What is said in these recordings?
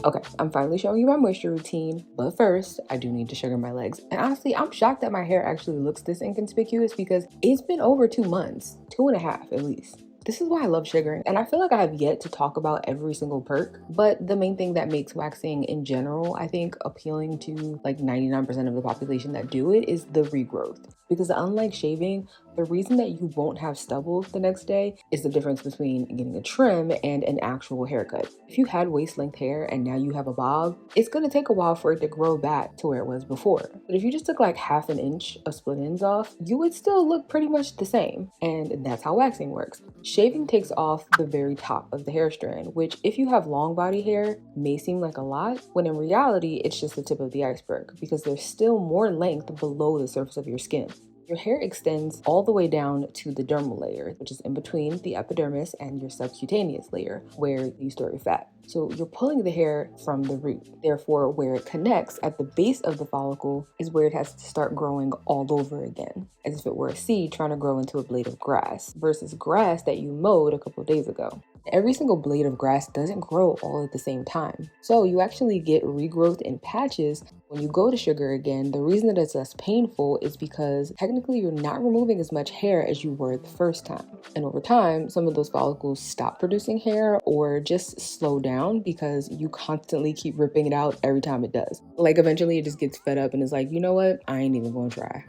Okay, I'm finally showing you my moisture routine, but first, I do need to sugar my legs. And honestly, I'm shocked that my hair actually looks this inconspicuous because it's been over 2 months, 2.5 at least. This is why I love sugaring, and I feel like I have yet to talk about every single perk, but the main thing that makes waxing in general, I think, appealing to like 99% of the population that do it is the regrowth. Because unlike shaving, the reason that you won't have stubble the next day is the difference between getting a trim and an actual haircut. If you had waist length hair and now you have a bob, it's gonna take a while for it to grow back to where it was before. But if you just took like half an inch of split ends off, you would still look pretty much the same. And that's how waxing works. Shaving takes off the very top of the hair strand, which if you have long body hair may seem like a lot, when in reality, it's just the tip of the iceberg because there's still more length below the surface of your skin. Your hair extends all the way down to the dermal layer, which is in between the epidermis and your subcutaneous layer, where you store your fat. So you're pulling the hair from the root. Therefore, where it connects at the base of the follicle is where it has to start growing all over again, as if it were a seed trying to grow into a blade of grass versus grass that you mowed a couple of days ago. Every single blade of grass doesn't grow all at the same time. So you actually get regrowth in patches. When you go to sugar again, the reason that it's less painful is because technically you're not removing as much hair as you were the first time. And over time, some of those follicles stop producing hair or just slow down because you constantly keep ripping it out every time it does. Like eventually it just gets fed up and is like, you know what? I ain't even gonna try.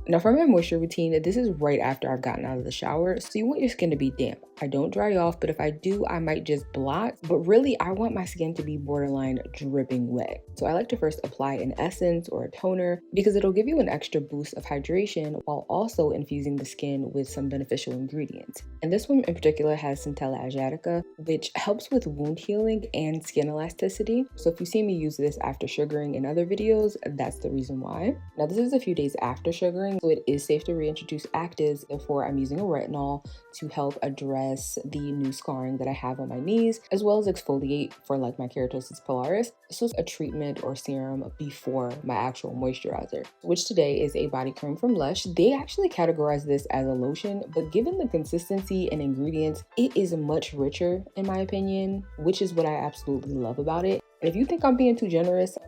Now for my moisture routine, this is right after I've gotten out of the shower, so you want your skin to be damp. I don't dry off, but if I do, I might just blot. But really, I want my skin to be borderline dripping wet. So I like to first apply an essence or a toner because it'll give you an extra boost of hydration while also infusing the skin with some beneficial ingredients. And this one in particular has Centella asiatica, which helps with wound healing and skin elasticity. So if you see me use this after sugaring in other videos, that's the reason why. Now this is a few days after sugaring, so it is safe to reintroduce actives. Therefore, I'm using a retinol to help address the new scarring that I have on my knees, as well as exfoliate for like my keratosis pilaris. This was a treatment or serum before my actual moisturizer, which today is a body cream from Lush. They actually categorize this as a lotion, but given the consistency and ingredients, it is much richer in my opinion, which is what I absolutely love about it. And if you think I'm being too generous,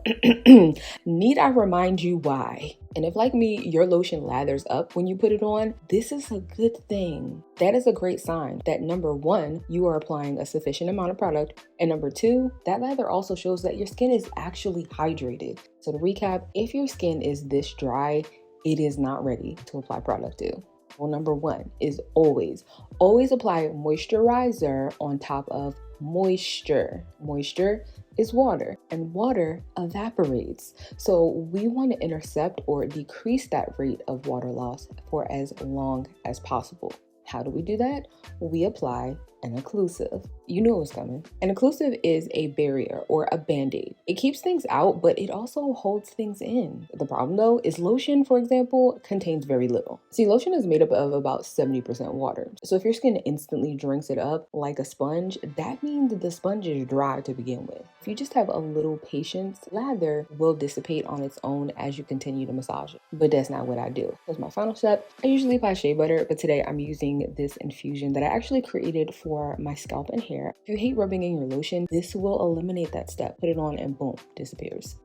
need I remind you why? And if like me, your lotion lathers up when you put it on, this is a good thing. That is a great sign that number one, you are applying a sufficient amount of product. And number two, that lather also shows that your skin is actually hydrated. So to recap, if your skin is this dry, it is not ready to apply product to. Well, number one is always apply moisturizer on top of moisture. Moisture is water and water evaporates. So we want to intercept or decrease that rate of water loss for as long as possible. How do we do that? We apply an occlusive. You knew it was coming. An occlusive is a barrier or a band-aid. It keeps things out, but it also holds things in. The problem though is lotion, for example, contains very little. See, lotion is made up of about 70% water. So if your skin instantly drinks it up like a sponge, that means the sponge is dry to begin with. If you just have a little patience, lather will dissipate on its own as you continue to massage it. But that's not what I do. As my final step, I usually apply shea butter, but today I'm using this infusion that I actually created for my scalp and hair. If you hate rubbing in your lotion, this will eliminate that step. Put it on and boom, disappears.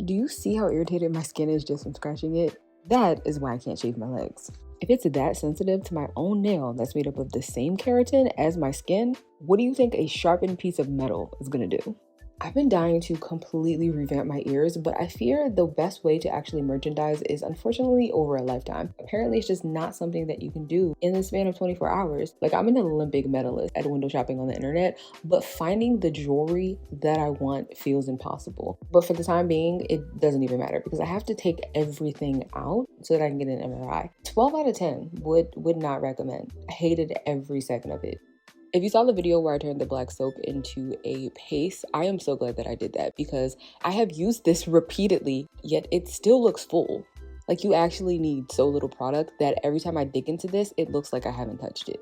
Do you see how irritated my skin is just from scratching it? That is why I can't shave my legs. If it's that sensitive to my own nail that's made up of the same keratin as my skin, What do you think a sharpened piece of metal is gonna do? I've been dying to completely revamp my ears, but I fear the best way to actually merchandise is unfortunately over a lifetime. Apparently, it's just not something that you can do in the span of 24 hours. Like, I'm an Olympic medalist at window shopping on the internet, but finding the jewelry that I want feels impossible. But for the time being, it doesn't even matter because I have to take everything out so that I can get an MRI. 12 out of 10 would not recommend. I hated every second of it. If you saw the video where I turned the black soap into a paste, I am so glad that I did that because I have used this repeatedly, yet it still looks full. Like, you actually need so little product that every time I dig into this, it looks like I haven't touched it.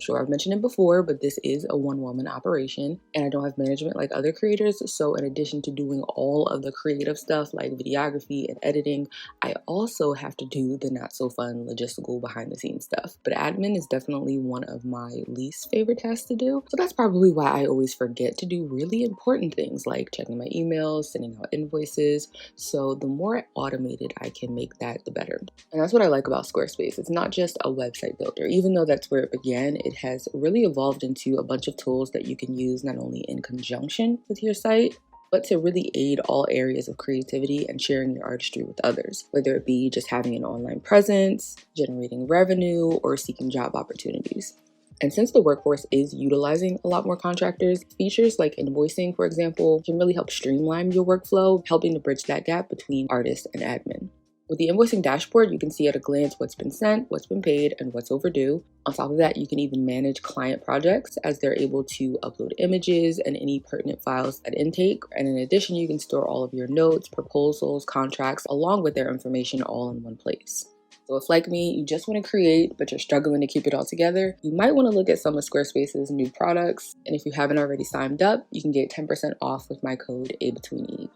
Sure, I've mentioned it before, but this is a one-woman operation and I don't have management like other creators. So in addition to doing all of the creative stuff like videography and editing, I also have to do the not so fun logistical behind the scenes stuff. But admin is definitely one of my least favorite tasks to do. So that's probably why I always forget to do really important things like checking my emails, sending out invoices. So the more automated I can make that, the better. And that's what I like about Squarespace. It's not just a website builder, even though that's where it began. It has really evolved into a bunch of tools that you can use not only in conjunction with your site, but to really aid all areas of creativity and sharing your artistry with others, whether it be just having an online presence, generating revenue, or seeking job opportunities. And since the workforce is utilizing a lot more contractors, features like invoicing, for example, can really help streamline your workflow, helping to bridge that gap between artist and admin. With the invoicing dashboard, you can see at a glance what's been sent, what's been paid, and what's overdue. On top of that, you can even manage client projects as they're able to upload images and any pertinent files at intake. And in addition, you can store all of your notes, proposals, contracts, along with their information all in one place. So if, like me, you just want to create, but you're struggling to keep it all together, you might want to look at some of Squarespace's new products. And if you haven't already signed up, you can get 10% off with my code abetweene.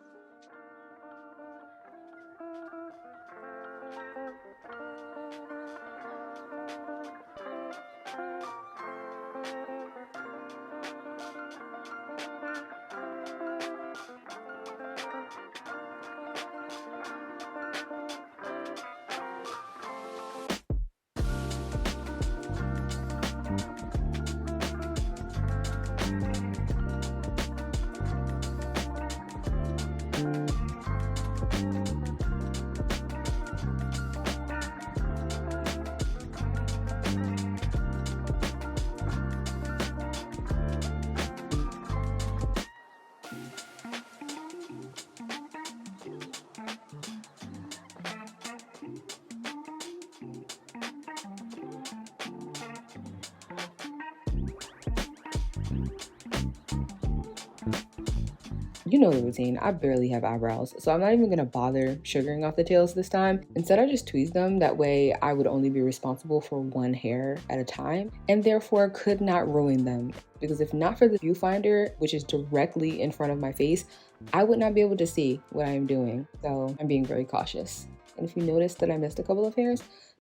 You know the routine, I barely have eyebrows, so I'm not even gonna bother sugaring off the tails this time. Instead, I just tweeze them, that way I would only be responsible for one hair at a time, and therefore could not ruin them. Because if not for the viewfinder, which is directly in front of my face, I would not be able to see what I am doing, so I'm being very cautious. And if you noticed that I missed a couple of hairs,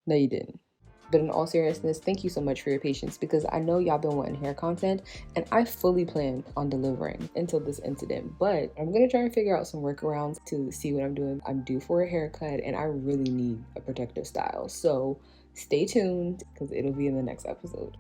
no you didn't. But in all seriousness, thank you so much for your patience because I know y'all been wanting hair content and I fully planned on delivering until this incident. But I'm gonna try and figure out some workarounds to see what I'm doing. I'm due for a haircut and I really need a protective style. So stay tuned because it'll be in the next episode.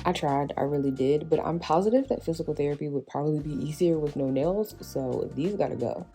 I tried, I really did, but I'm positive that physical therapy would probably be easier with no nails, so these gotta go.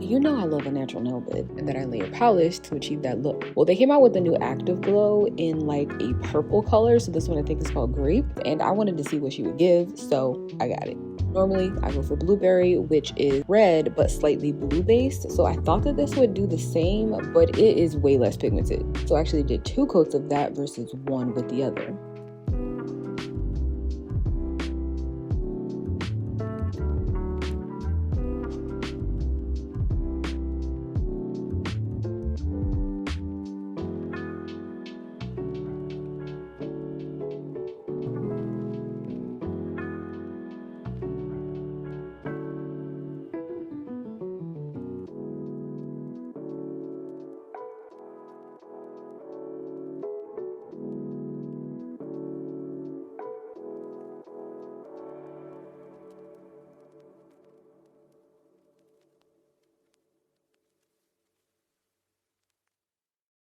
You know I love a natural nail bed and that I layer polish to achieve that look. Well, they came out with a new Active Glow in like a purple color, so this one I think is called Grape, and I wanted to see what she would give, so I got it. Normally, I go for Blueberry, which is red but slightly blue based, so I thought that this would do the same, but it is way less pigmented. So I actually did 2 coats of that versus 1 with the other.